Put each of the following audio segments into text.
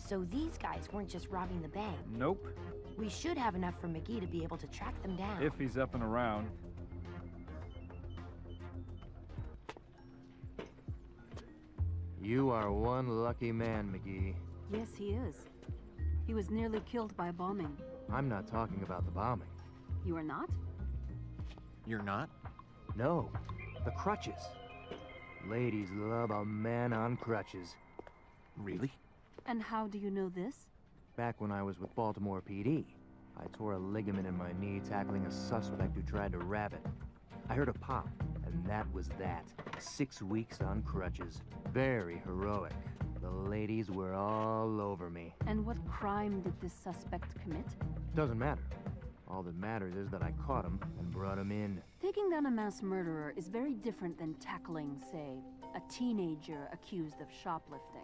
So these guys weren't just robbing the bank. Nope. We should have enough for McGee to be able to track them down. If he's up and around. You are one lucky man, McGee. Yes, he is. He was nearly killed by a bombing. I'm not talking about the bombing. You are not? You're not? No, the crutches. Ladies love a man on crutches. Really? And how do you know this? Back when I was with Baltimore PD, I tore a ligament in my knee tackling a suspect who tried to rob it. I heard a pop, and that was that. 6 weeks on crutches. Very heroic. The ladies were all over me. And what crime did this suspect commit? Doesn't matter. All that matters is that I caught him and brought him in. Taking down a mass murderer is very different than tackling, say, a teenager accused of shoplifting.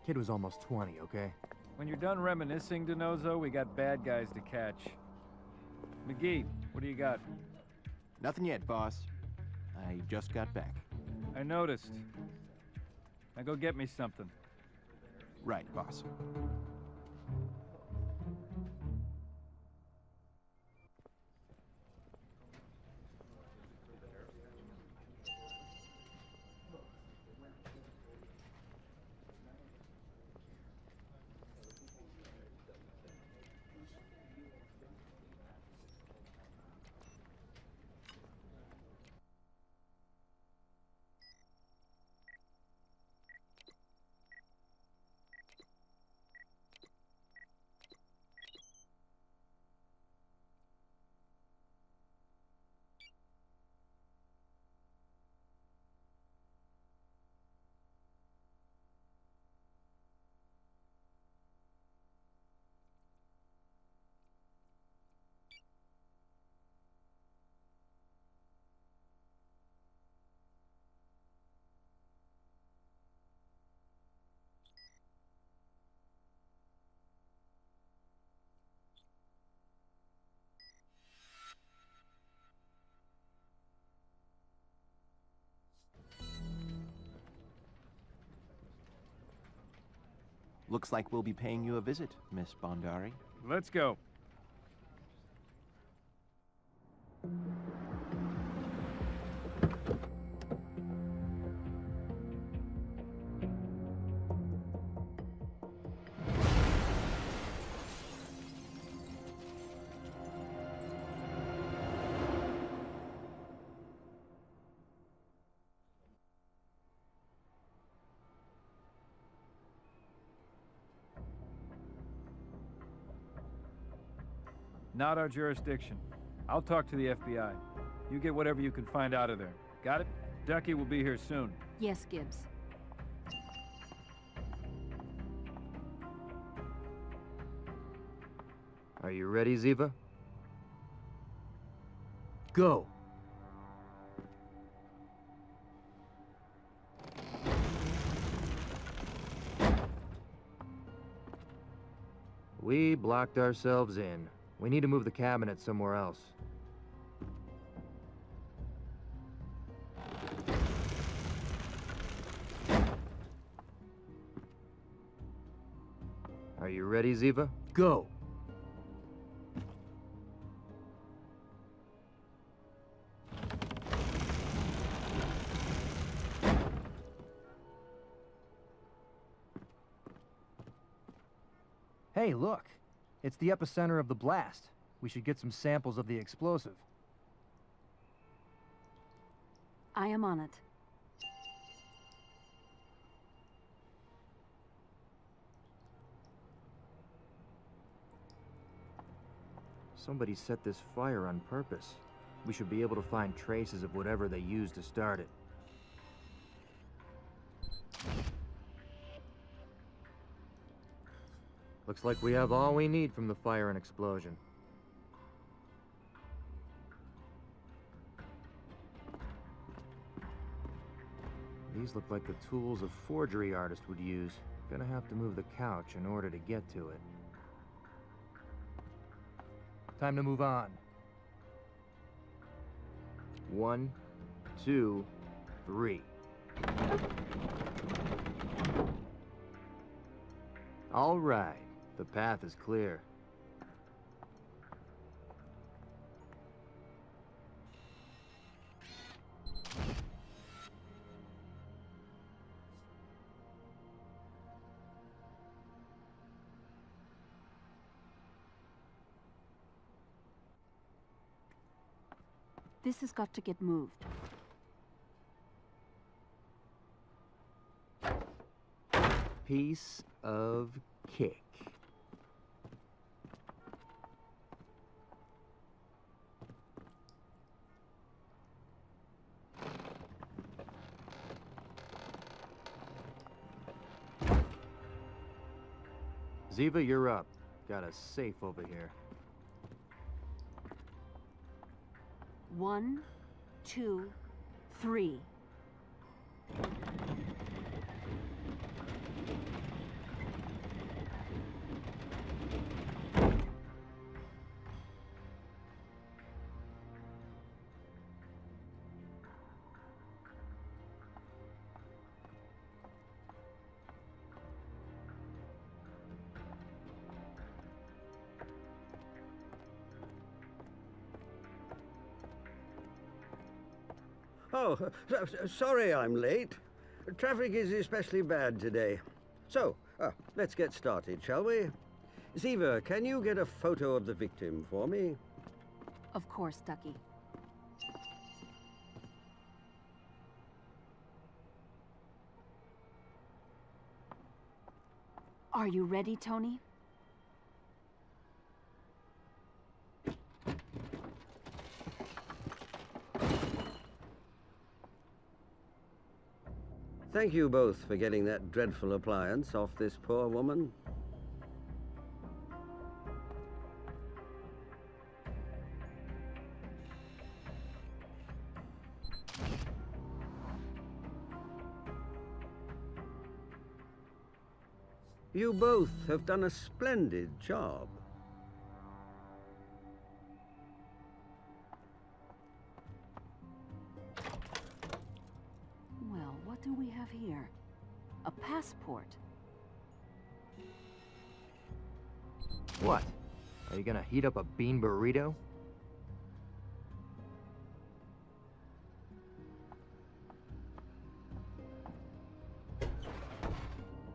Kid was almost 20, okay? When you're done reminiscing, DeNozo, we got bad guys to catch. McGee, what do you got? Nothing yet, boss. I just got back. I noticed. Now go get me something. Right, boss. Looks like we'll be paying you a visit, Miss Bondari. Let's go. Not our jurisdiction. I'll talk to the FBI. You get whatever you can find out of there. Got it? Ducky will be here soon. Yes, Gibbs. Are you ready, Ziva? Go! We blocked ourselves in. We need to move the cabinet somewhere else. Are you ready, Ziva? Go! Hey, look! It's the epicenter of the blast. We should get some samples of the explosive. I am on it. Somebody set this fire on purpose. We should be able to find traces of whatever they used to start it. Looks like we have all we need from the fire and explosion. These look like the tools a forgery artist would use. Gonna have to move the couch in order to get to it. Time to move on. 1, 2, 3. All right. The path is clear. This has got to get moved. Piece of cake. Ziva, you're up. Got a safe over here. 1, 2, 3. Oh, sorry I'm late. Traffic is especially bad today. So, let's get started, shall we? Ziva, can you get a photo of the victim for me? Of course, Ducky. Are you ready, Tony? Thank you both for getting that dreadful appliance off this poor woman. You both have done a splendid job. Well, what do we have here? A passport. What? Are you gonna heat up a bean burrito?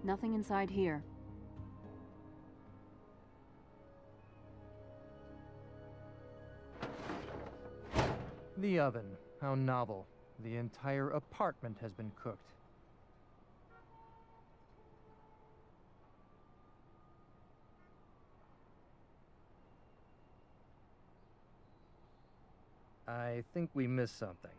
Nothing inside here. The oven. How novel. The entire apartment has been cooked. I think we missed something.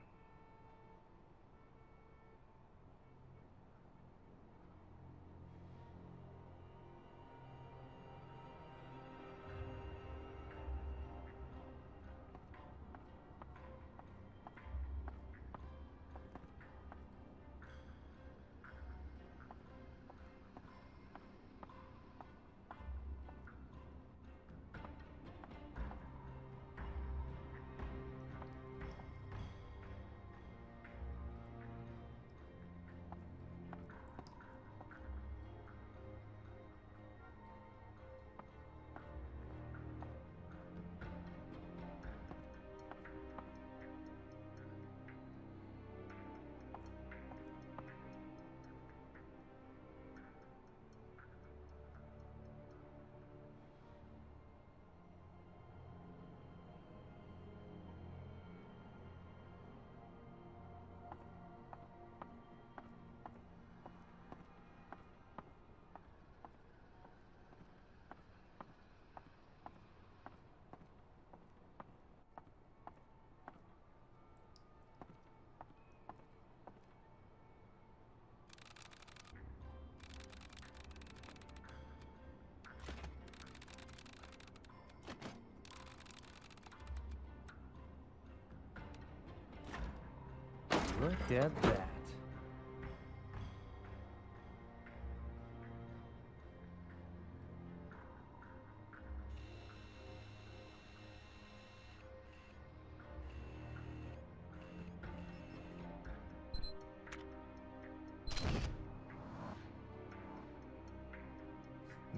Look at that.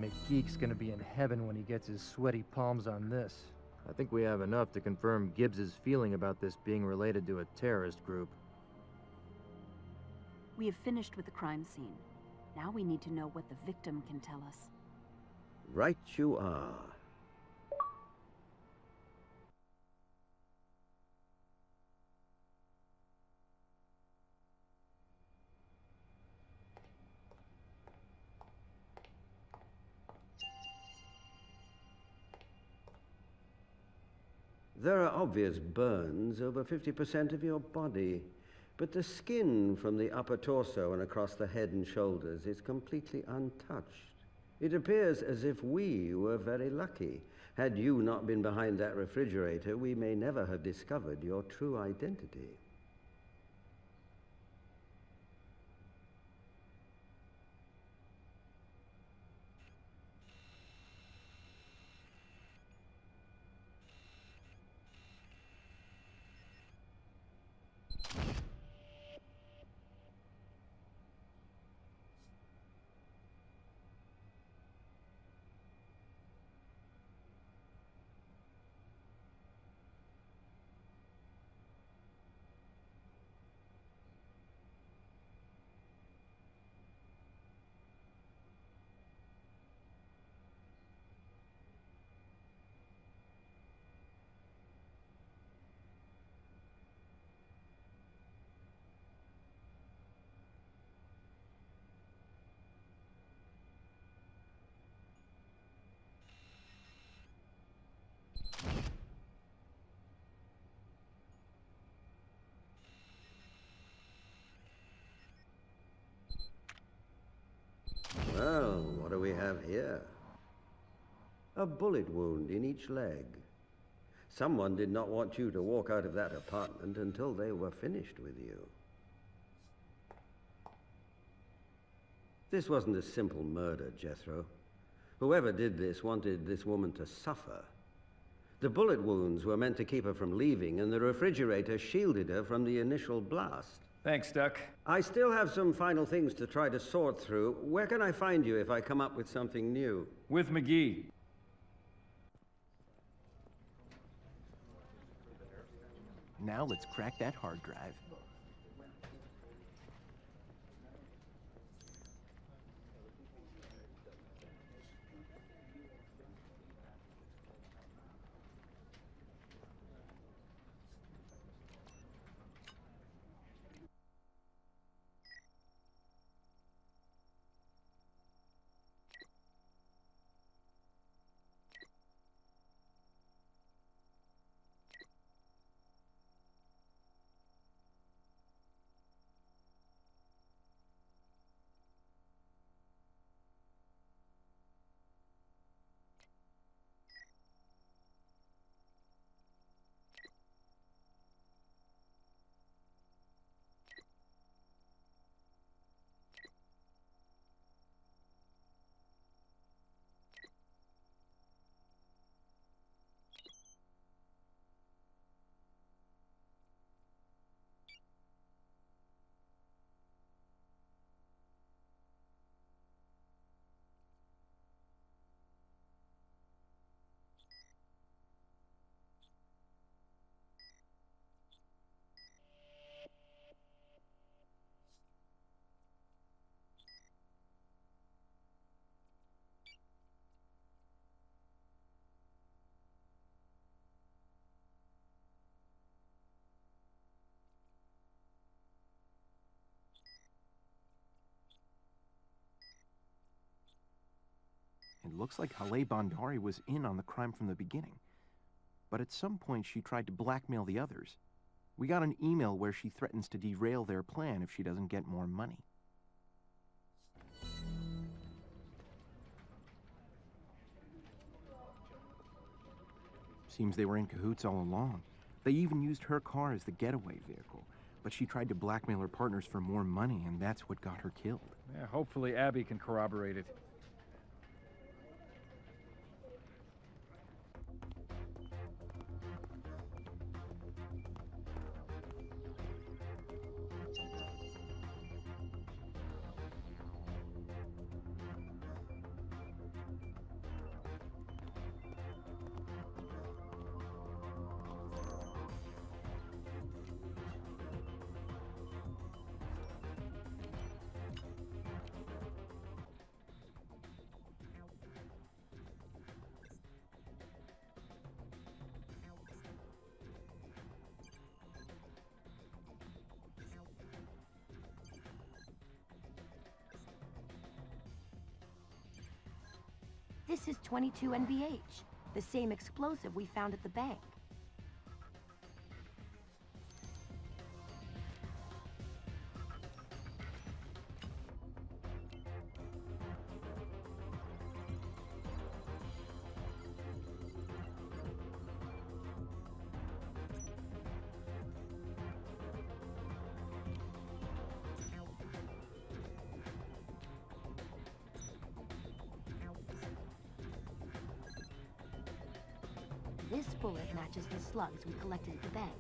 McGeek's gonna be in heaven when he gets his sweaty palms on this. I think we have enough to confirm Gibbs's feeling about this being related to a terrorist group. We have finished with the crime scene. Now we need to know what the victim can tell us. Right you are. There are obvious burns over 50% of your body, but the skin from the upper torso and across the head and shoulders is completely untouched. It appears as if we were very lucky. Had you not been behind that refrigerator, we may never have discovered your true identity. Well, what do we have here? A bullet wound in each leg. Someone did not want you to walk out of that apartment until they were finished with you. This wasn't a simple murder, Jethro. Whoever did this wanted this woman to suffer. The bullet wounds were meant to keep her from leaving, and the refrigerator shielded her from the initial blast. Thanks, Duck. I still have some final things to try to sort through. Where can I find you if I come up with something new? With McGee. Now let's crack that hard drive. It looks like Haleh Bandari was in on the crime from the beginning. But at some point she tried to blackmail the others. We got an email where she threatens to derail their plan if she doesn't get more money. Seems they were in cahoots all along. They even used her car as the getaway vehicle. But she tried to blackmail her partners for more money, and that's what got her killed. Yeah, hopefully Abby can corroborate it. This is 22 NBH, the same explosive we found at the bank. This bullet matches the slugs we collected at the bank.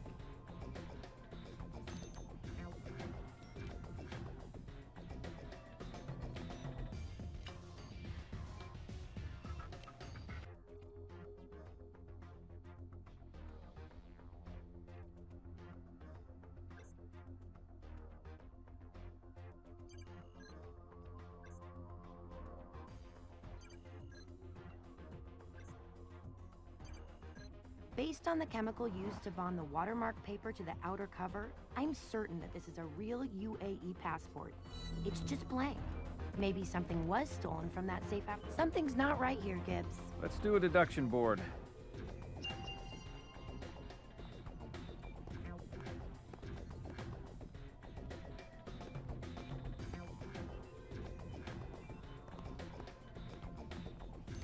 Based on the chemical used to bond the watermark paper to the outer cover, I'm certain that this is a real UAE passport. It's just blank. Maybe something was stolen from that safe after. Something's not right here, Gibbs. Let's do a deduction board.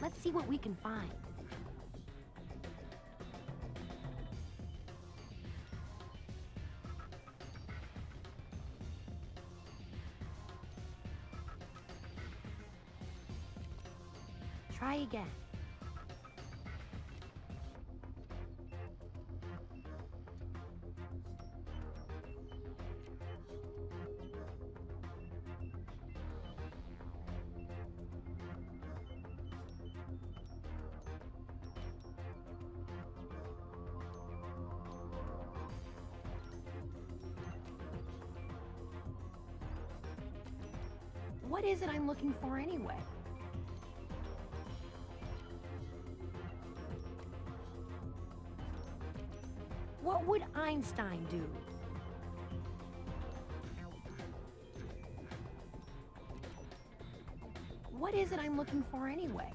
Let's see what we can find. Try again. What is it I'm looking for anyway? What would Einstein do? What is it I'm looking for anyway?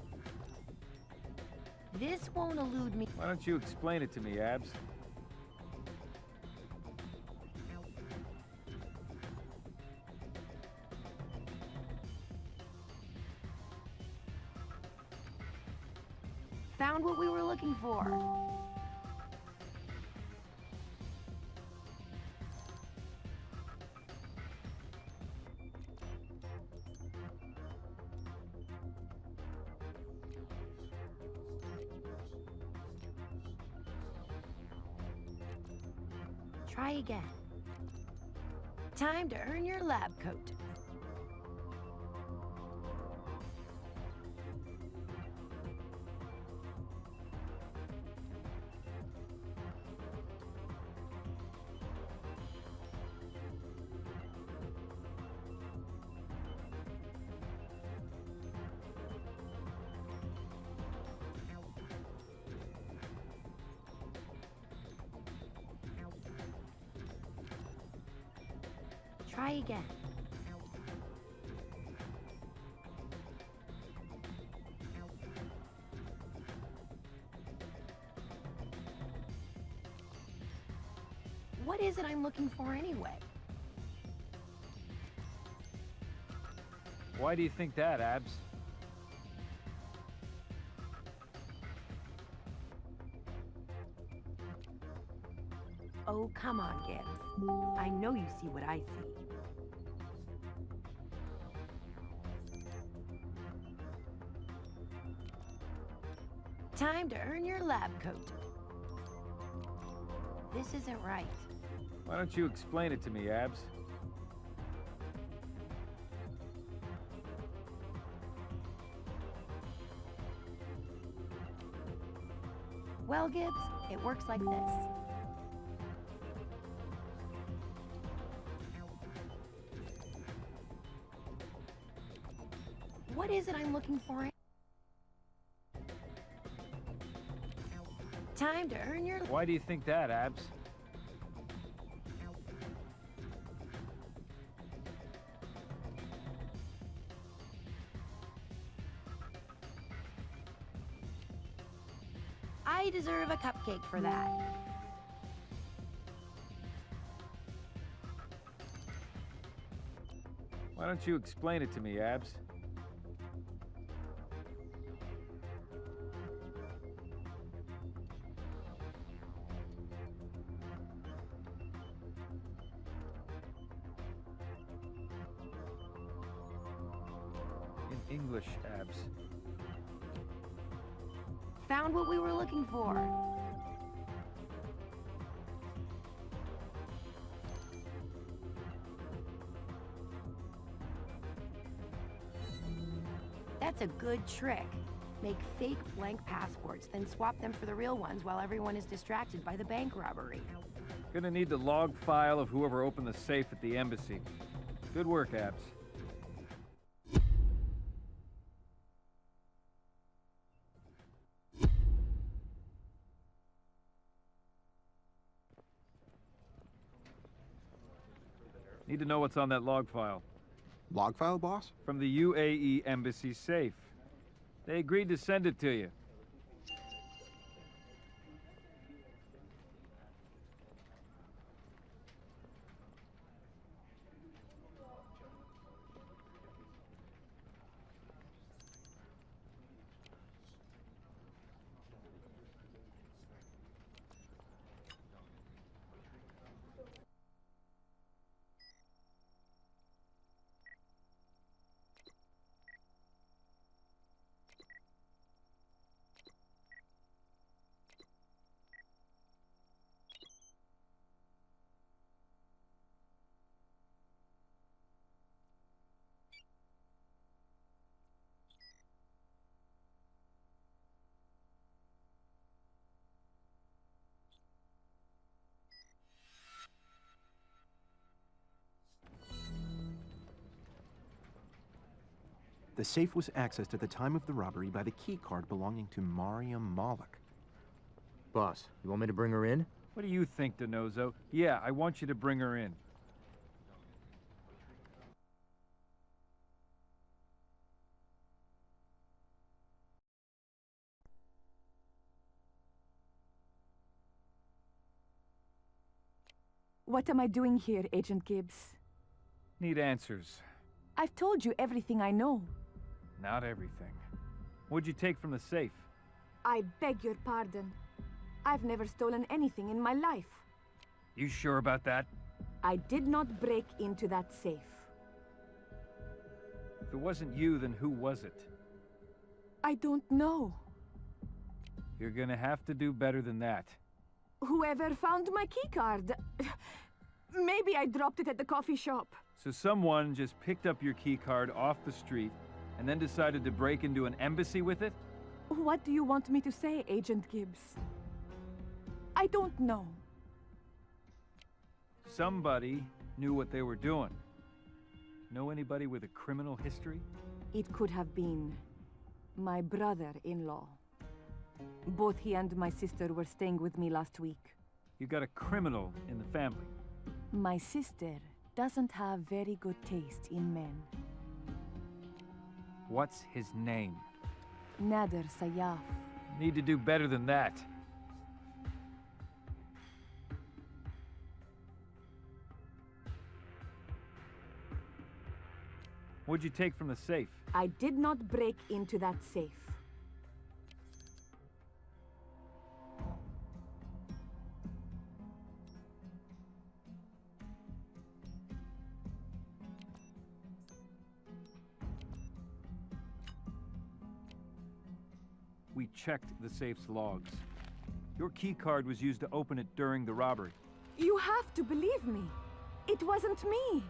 This won't elude me. Why don't you explain it to me, Abs? Found what we were looking for. Try again. Time to earn your lab coat. Try again. What is it I'm looking for anyway? Why do you think that, Abs? Oh, come on, Gibbs. I know you see what I see. Time to earn your lab coat. This isn't right. Why don't you explain it to me, Abs? Well, Gibbs, it works like this. What is it I'm looking for? Time to earn your... Why do you think that, Abs? I deserve a cupcake for that. Why don't you explain it to me, Abs? In English, Abs. Found what we were looking for. That's a good trick. Make fake blank passports, then swap them for the real ones while everyone is distracted by the bank robbery. Gonna need the log file of whoever opened the safe at the embassy. Good work, Abs. Need to know what's on that log file. Log file, boss? From the UAE Embassy safe. They agreed to send it to you. The safe was accessed at the time of the robbery by the key card belonging to Mariam Malik. Boss, you want me to bring her in? What do you think, Denozo? Yeah, I want you to bring her in. What am I doing here, Agent Gibbs? Need answers. I've told you everything I know. Not everything. What'd you take from the safe? I beg your pardon. I've never stolen anything in my life. You sure about that? I did not break into that safe. If it wasn't you, then who was it? I don't know. You're gonna have to do better than that. Whoever found my keycard. Maybe I dropped it at the coffee shop. So someone just picked up your keycard off the street and then decided to break into an embassy with it? What do you want me to say, Agent Gibbs? I don't know. Somebody knew what they were doing. Know anybody with a criminal history? It could have been my brother-in-law. Both he and my sister were staying with me last week. You got a criminal in the family. My sister doesn't have very good taste in men. What's his name? Nader Sayaf. Need to do better than that. What'd you take from the safe? I did not break into that safe. We checked the safe's logs. Your keycard was used to open it during the robbery. You have to believe me. It wasn't me.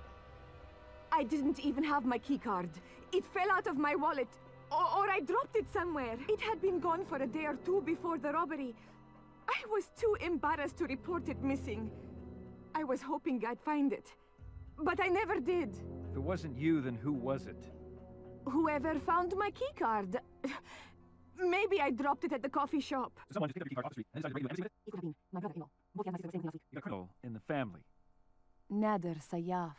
I didn't even have my keycard. It fell out of my wallet, or I dropped it somewhere. It had been gone for a day or two before the robbery. I was too embarrassed to report it missing. I was hoping I'd find it, but I never did. If it wasn't you, then who was it? Whoever found my keycard. Maybe I dropped it at the coffee shop. So someone just picked up your keycard off the street and decided to break into an embassy with it? It could have been my brother-in-law. Both he and my sister were staying with me last week. You got a criminal in the family. Nader Sayaf.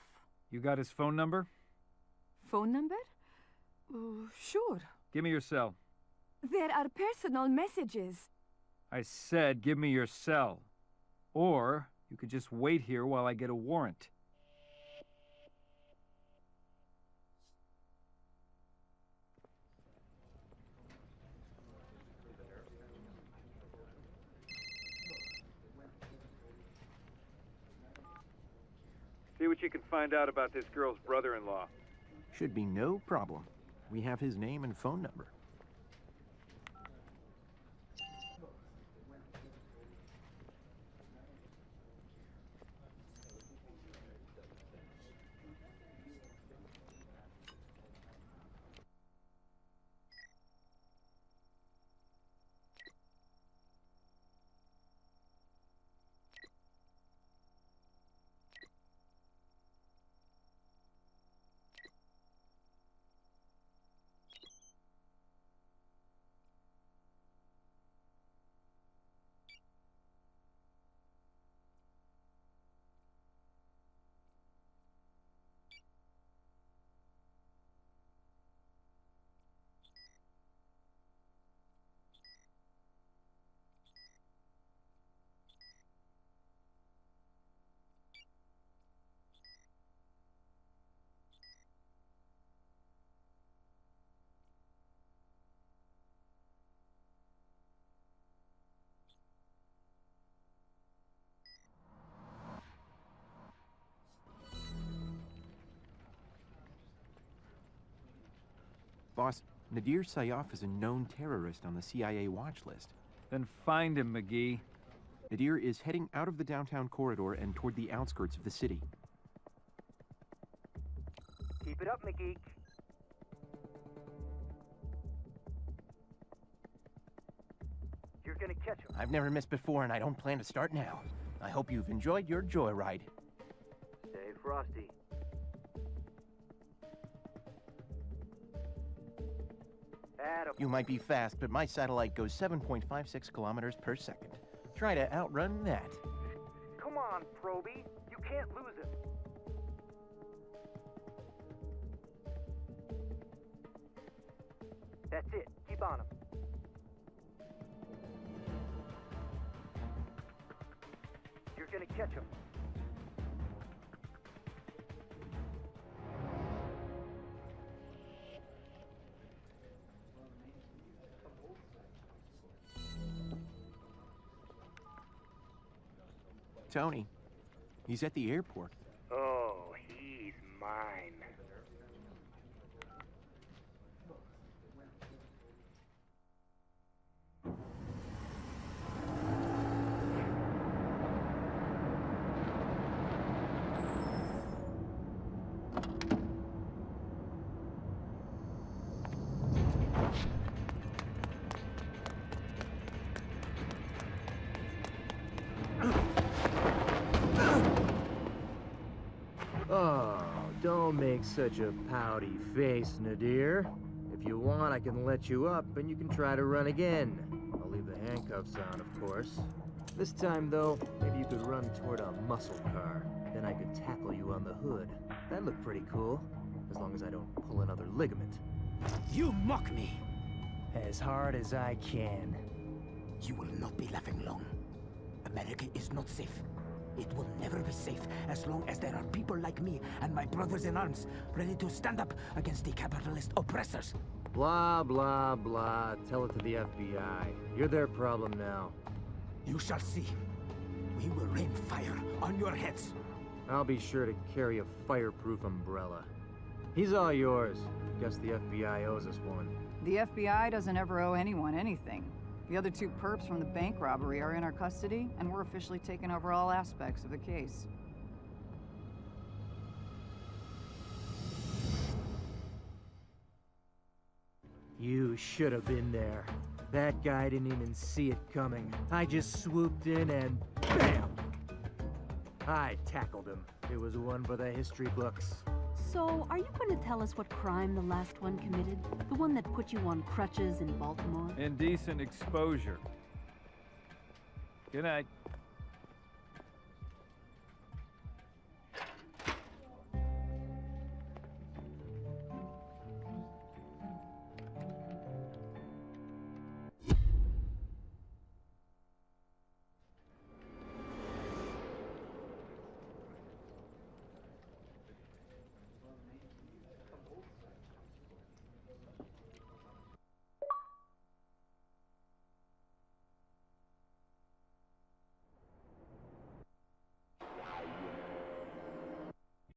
You got his phone number? Phone number? Sure. Give me your cell. There are personal messages. I said give me your cell. Or you could just wait here while I get a warrant. See what you can find out about this girl's brother-in-law. Should be no problem. We have his name and phone number. Boss, Nadir Sayaf is a known terrorist on the CIA watch list. Then find him, McGee. Nadir is heading out of the downtown corridor and toward the outskirts of the city. Keep it up, McGee. You're gonna catch him. I've never missed before, and I don't plan to start now. I hope you've enjoyed your joyride. Stay frosty. You might be fast, but my satellite goes 7.56 kilometers per second. Try to outrun that. Come on, Proby. You can't lose him. That's it. Keep on him. You're gonna catch him. Tony, he's at the airport. Oh, he's mine. Oh, don't make such a pouty face, Nadir. If you want, I can let you up and you can try to run again. I'll leave the handcuffs on, of course. This time, though, maybe you could run toward a muscle car. Then I could tackle you on the hood. That'd look pretty cool, as long as I don't pull another ligament. You mock me! As hard as I can. You will not be laughing long. America is not safe. It will never be safe as long as there are people like me and my brothers in arms ready to stand up against the capitalist oppressors. Blah, blah, blah. Tell it to the FBI. You're their problem now. You shall see. We will rain fire on your heads. I'll be sure to carry a fireproof umbrella. He's all yours. Guess the FBI owes us one. The FBI doesn't ever owe anyone anything. The other two perps from the bank robbery are in our custody, and we're officially taking over all aspects of the case. You should have been there. That guy didn't even see it coming. I just swooped in and BAM! I tackled him. It was one for the history books. So, are you going to tell us what crime the last one committed? The one that put you on crutches in Baltimore? Indecent exposure. Good night.